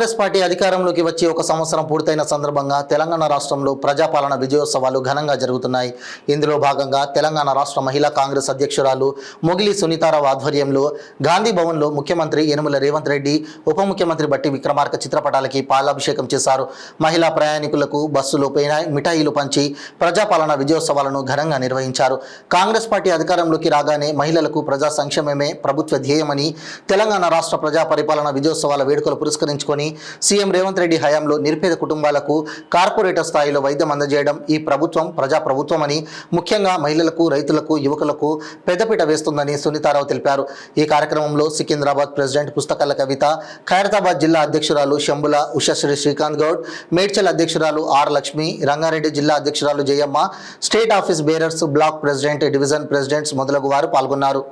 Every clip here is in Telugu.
కాంగ్రెస్ పార్టీ అధికారంలోకి వచ్చి ఒక సంవత్సరం పూర్తయిన సందర్భంగా తెలంగాణ రాష్ట్రంలో ప్రజాపాలన విజయోత్సవాలు ఘనంగా జరుగుతున్నాయి. ఇందులో భాగంగా తెలంగాణ రాష్ట్ర మహిళా కాంగ్రెస్ అధ్యక్షురాలు మొగిలి సునీతారావు ఆధ్వర్యంలో గాంధీ భవన్లో ముఖ్యమంత్రి యనుమల రేవంత్ రెడ్డి, ఉప ముఖ్యమంత్రి బట్టి విక్రమార్క చిత్రపటాలకి పాలాభిషేకం చేశారు. మహిళా ప్రయాణికులకు బస్సులో మిఠాయిలు పంచి ప్రజాపాలన విజయోత్సవాలను ఘనంగా నిర్వహించారు. కాంగ్రెస్ పార్టీ అధికారంలోకి రాగానే మహిళలకు ప్రజా సంక్షేమమే ప్రభుత్వ ధ్యేయమని, తెలంగాణ రాష్ట్ర ప్రజా పరిపాలన విజయోత్సవాల వేడుకలు పురస్కరించుకొని సీఎం రేవంత్ రెడ్డి హయాంలో నిరుపేద కుటుంబాలకు కార్పొరేటర్ స్థాయిలో వైద్యం అందజేయడం ఈ ప్రభుత్వం ప్రజాప్రభుత్వమని, ముఖ్యంగా మహిళలకు, రైతులకు, యువకులకు పెద్దపీట వేస్తుందని సునీతారావు తెలిపారు. ఈ కార్యక్రమంలో సికింద్రాబాద్ ప్రెసిడెంట్ పుస్తకాల కవిత, ఖైరతాబాద్ జిల్లా అధ్యక్షురాలు శంభుల ఉషశ్రీ శ్రీకాంత్ గౌడ్, మేడ్చల్ అధ్యక్షురాలు ఆర్ లక్ష్మి, రంగారెడ్డి జిల్లా అధ్యక్షురాలు Jayamma, state office bearers, block president, division presidents మొదలగు వారు పాల్గొన్నారు.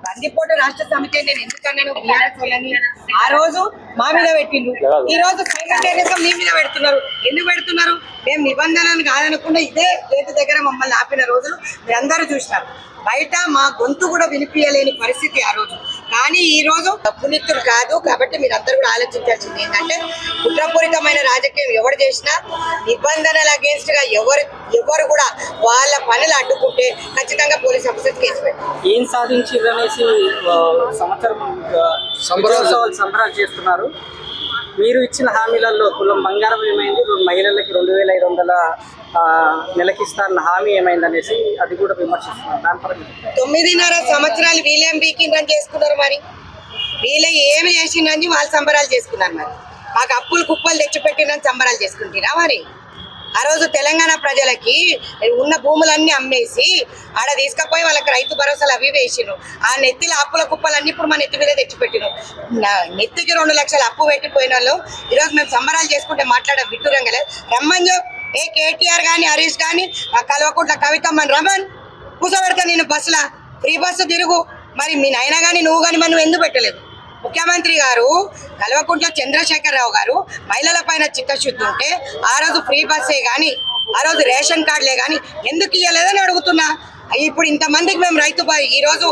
బందిపోటు రాష్ట్ర సమితి నేను ఎందుకన్నాను బీఆర్ఎస్ వాళ్ళని ఆ రోజు మా మీద పెట్టిండు, ఈ రోజు సైమల్టేనియస్ మీ మీద పెడుతున్నారు. ఎందుకు పెడుతున్నారు? మేము నిబంధనలు కాదనకుండా ఇదే గేటు దగ్గర మమ్మల్ని ఆపిన రోజులు మీరందరూ చూసినారు. బయట మా గొంతు కూడా వినిపించలేని పరిస్థితి ఆ రోజు. కానీ ఈ రోజు పునీతులు కాదు కాబట్టి మీరందరూ కూడా ఆలోచించాల్సింది ఏంటంటే, కుట్రపూరితమైన రాజకీయం ఎవరు చేసినా నిబంధనల అగేన్స్ట్ గా ఎవరు కూడా వాళ్ళ పనులు అడ్డుకుంటే ఖచ్చితంగా పోలీస్ ఆఫీసర్ కేసు పెట్టారు. ఏం సాధించారు అనేసి సంవత్సరం సంబరాలు చేస్తున్నారు. మీరు ఇచ్చిన హామీలలో కులం బంగారం ఏమైంది, మహిళలకి 2500 నెలకిస్తారన్న హామీ ఏమైంది అనేసి అది కూడా విమర్శిస్తున్నారు. దానిపై 9.5 సంవత్సరాలు వీళ్ళేం వీకింగ్ చేసుకున్నారు. మరి వీళ్ళే ఏమి చేసిందని వాళ్ళు సంబరాలు చేసుకున్నారు. మరి మాకు అప్పులు కుప్పలు తెచ్చిపెట్టినని సంబరాలు చేసుకుంటారా? మరి ఆ రోజు తెలంగాణ ప్రజలకి ఉన్న భూములన్నీ అమ్మేసి ఆడ తీసుకపోయి వాళ్ళకి రైతు భరోసాలు అవి వేసిను. ఆ నెత్తిల అప్పుల కుప్పలన్నీ ఇప్పుడు మా నెత్తి మీద తెచ్చిపెట్టిను. నెత్తికి 2 లక్షలు అప్పు పెట్టిపోయిన వాళ్ళు ఈరోజు మేము సంబరాలు చేసుకుంటే మాట్లాడే విట్టురంగలేదు. రమ్మని ఏ కేటీఆర్ కానీ, హరీష్ కానీ, కల్వకుంట్ల కవితమ్మని రమన్ కూర్చోబెడతా నేను బస్సులా, ఫ్రీ బస్సు తిరుగు. మరి మీ నాయన కానీ నువ్వు కానీ మనం ఎందుకు పెట్టలేదు? ముఖ్యమంత్రి గారు కల్వకుంట్ల చంద్రశేఖరరావు గారు మహిళల పైన చిత్తశుద్ధి ఉంటే ఆ రోజు ఫ్రీ బస్సే కానీ, ఆ రోజు రేషన్ కార్డులే కానీ ఎందుకు ఇవ్వలేదని అడుగుతున్నా. ఇప్పుడు ఇంతమందికి మేము ఈరోజు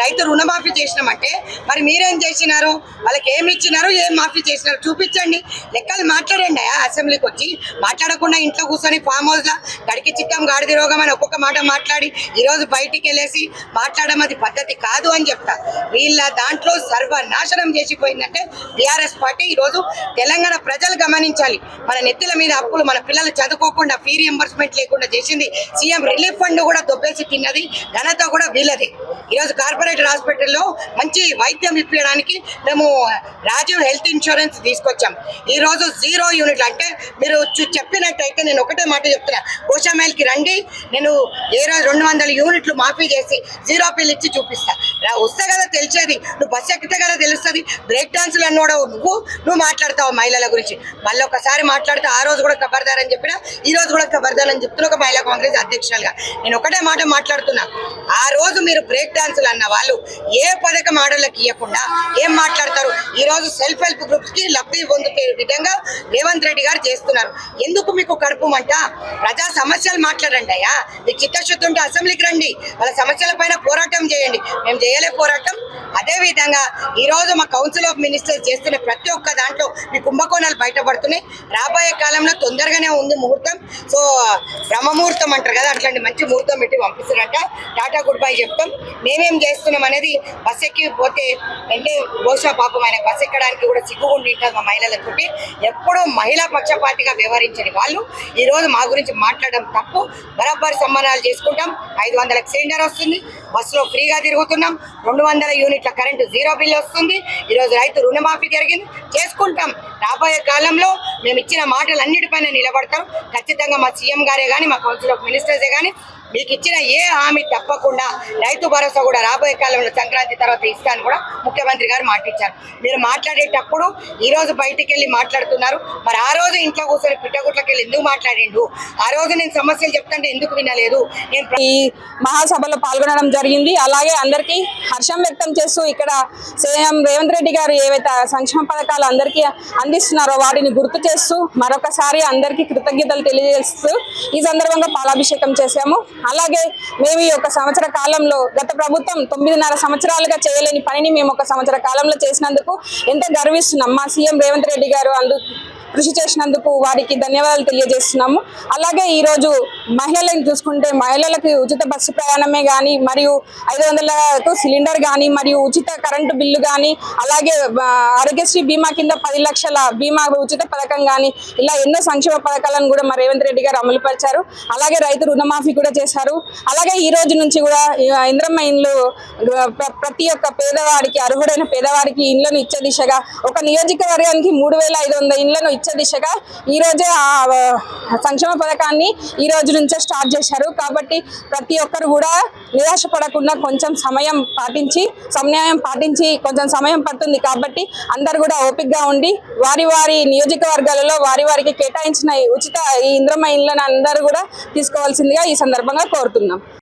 రైతు రుణమాఫీ చేసినామంటే మరి మీరేం చేసినారు? వాళ్ళకి ఏమి ఇచ్చినారు, ఏం మాఫీ చేసినారు చూపించండి. లెక్కలు మాట్లాడండి. అసెంబ్లీకి వచ్చి మాట్లాడకుండా ఇంట్లో కూర్చొని ఫామ్ హౌస్లో గడికి చిత్తం గాడిది రోగం అని ఒక్కొక్క మాట మాట్లాడి ఈరోజు బయటికి వెళ్ళేసి మాట్లాడడం అది పద్ధతి కాదు అని చెప్తా. వీళ్ళ దాంట్లో సర్వనాశనం చేసిపోయిందంటే బీఆర్ఎస్ పార్టీ. ఈరోజు తెలంగాణ ప్రజలు గమనించాలి. మన నెత్తిల మీద అప్పులు, మన పిల్లలు చదువుకోకుండా ఫీ రియంబర్స్మెంట్ లేకుండా చేసింది. సీఎం రిలీఫ్ ఫండ్ కూడా దొబ్బేసి తిన్నది ఘనత కూడా వీళ్ళది. ఈరోజు కార్పొరేటర్ హాస్పిటల్లో మంచి వైద్యం ఇప్పించడానికి మేము రాజీవ్ హెల్త్ ఇన్సూరెన్స్ తీసుకొచ్చాం. ఈరోజు 0 యూనిట్లు అంటే మీరు చెప్పినట్టయితే నేను ఒకటే మాట చెప్తున్నా, కోశామైల్కి రండి, నేను 200 యూనిట్లు మాఫీ చేసి 0 బిల్ ఇచ్చి చూపిస్తా. వస్తే కదా తెలిసేది, నువ్వు బస్సు ఎక్కితే కదా తెలుస్తుంది. బ్రేక్ డాన్సులు అన్నోడవు నువ్వు మాట్లాడతావు మహిళల గురించి. మళ్ళీ ఒకసారి మాట్లాడితే ఆ రోజు కూడా ఖబర్దార్ అని చెప్పినా ఈ రోజు కూడా ఖబర్దార్ అని చెప్తున్నా ఒక మహిళా కాంగ్రెస్ అధ్యక్షులుగా. నేను ఒకటే మాట మాట్లాడుతున్నా. ఆ రోజు మీరు బ్రేక్ డాన్సులు అన్న వాళ్ళు ఏ పథకం ఆడోళ్ళకి ఇవ్వకుండా ఏం మాట్లాడతారు? ఈ రోజు సెల్ఫ్ హెల్ప్ గ్రూప్స్ కి లబ్ధి పొందుతే విధంగా రేవంత్ రెడ్డి గారు చేస్తున్నారు. ఎందుకు మీకు కడుపు మంట? ప్రజా సమస్యలు మాట్లాడండి అయ్యా. మీకు చిత్తశుద్ధి ఉంటే అసెంబ్లీకి రండి, వాళ్ళ సమస్యల పైన పోరాటం చేయండి. మేము చేయలే పోరాటం. అదే విధంగా ఈ రోజు మా కౌన్సిల్ ఆఫ్ మినిస్టర్స్ చేస్తున్న ప్రతి ఒక్క దాంట్లో మీ కుంభకోణాలు బయటపడుతున్నాయి. రాబోయే కాలంలో తొందరగానే ఉంది ముహూర్తం. సో బ్రహ్మముహూర్తం అంటారు కదా, అట్లాంటి మంచి ముహూర్తం పెట్టి పంపిస్తారంట. టాటా గుడ్ బై చెప్తాం. మేమేం చేస్తున్నాం అనేది బస్ ఎక్కి పోతే అంటే బహుశా పాపం ఆయన బస్ ఎక్కడానికి కూడా సిగ్గుగుండి ఉంటుంది మా మహిళలతోటి. ఎప్పుడూ మహిళా పక్షపాతిగా వ్యవహరించని వాళ్ళు ఈ రోజు మా గురించి మాట్లాడడం తప్పు. బరాబర్ సంబంధాలు చేసుకుంటాం. 500 సిలిండర్ వస్తుంది, బస్సులో ఫ్రీగా తిరుగుతున్నాం, 200 యూనిట్ల కరెంటు జీరో బిల్ వస్తుంది. ఈరోజు రైతు రుణమాఫీ జరిగింది, చేసుకుంటాం. రాబోయే కాలంలో మేము ఇచ్చిన మాటలన్నిటిపైన నిలబడతాం. ఖచ్చితంగా మా సీఎం గారే కానీ మా కౌన్సిల్ ఆఫ్ మినిస్టర్సే కానీ మీకు ఇచ్చిన ఏ హామీ తప్పకుండా రైతు భరోసా కూడా రాబోయే కాలంలో సంక్రాంతి తర్వాత ఇస్తాను కూడా ముఖ్యమంత్రి గారు మాటిచ్చారు. మీరు మాట్లాడేటప్పుడు ఈ రోజు బయటికి వెళ్ళి మాట్లాడుతున్నారు. మరి ఆ రోజు ఇంట్లో కూర్చొని పిట్టగుట్లకి వెళ్ళి ఎందుకు మాట్లాడిండు? ఆ రోజు నేను సమస్యలు చెప్తుంటే ఎందుకు వినలేదు? నేను ఈ మహాసభలో పాల్గొనడం జరిగింది. అలాగే అందరికీ హర్షం వ్యక్తం చేస్తూ ఇక్కడ సీఎం రేవంత్ రెడ్డి గారు ఏవైతే సంక్షేమ పథకాలు అందరికీ అందిస్తున్నారో వాటిని గుర్తు చేస్తూ మరొకసారి అందరికీ కృతజ్ఞతలు తెలియజేస్తూ ఈ సందర్భంగా పాలాభిషేకం చేశాము. అలాగే మేము ఈ 1 సంవత్సర కాలంలో గత ప్రభుత్వం 9.5 సంవత్సరాలుగా చేయలేని పనిని మేము 1 సంవత్సర కాలంలో చేసినందుకు ఎంతో గర్విస్తున్నాం. మా సీఎం రేవంత్ రెడ్డి గారు కృషి చేసినందుకు వారికి ధన్యవాదాలు తెలియజేస్తున్నాము. అలాగే ఈరోజు మహిళలను చూసుకుంటే మహిళలకు ఉచిత బస్సు ప్రయాణమే కానీ, మరియు 500కు సిలిండర్ కానీ, మరియు ఉచిత కరెంటు బిల్లు కానీ, అలాగే ఆరోగ్యశ్రీ బీమా కింద 10 లక్షల బీమా ఉచిత పథకం కానీ, ఇలా ఎన్నో సంక్షేమ పథకాలను కూడా మా రేవంత్ రెడ్డి గారు అమలుపరిచారు. అలాగే రైతు రుణమాఫీ కూడా చేశారు. అలాగే ఈ రోజు నుంచి కూడా ఇంద్రమ్మ ఇండ్లు ప్రతి ఒక్క పేదవాడికి, అర్హుడైన పేదవాడికి ఇండ్లను ఇచ్చే దిశగా ఒక నియోజకవర్గానికి 3500 ఇండ్లను ఇచ్చే దిశగా ఈ రోజే ఆ సంక్షేమ పథకాన్ని ఈ రోజు నుంచే స్టార్ట్ చేశారు. కాబట్టి ప్రతి ఒక్కరు కూడా నిరాశపడకుండా కొంచెం సమయం పాటించి కొంచెం సమయం పడుతుంది కాబట్టి అందరు కూడా ఓపికగా ఉండి వారి వారి నియోజకవర్గాలలో వారికి కేటాయించిన ఉచిత ఈ ఇంద్రమ్మ ఇండ్లను అందరూ కూడా తీసుకోవాల్సిందిగా ఈ సందర్భంగా కోరుతున్నాం.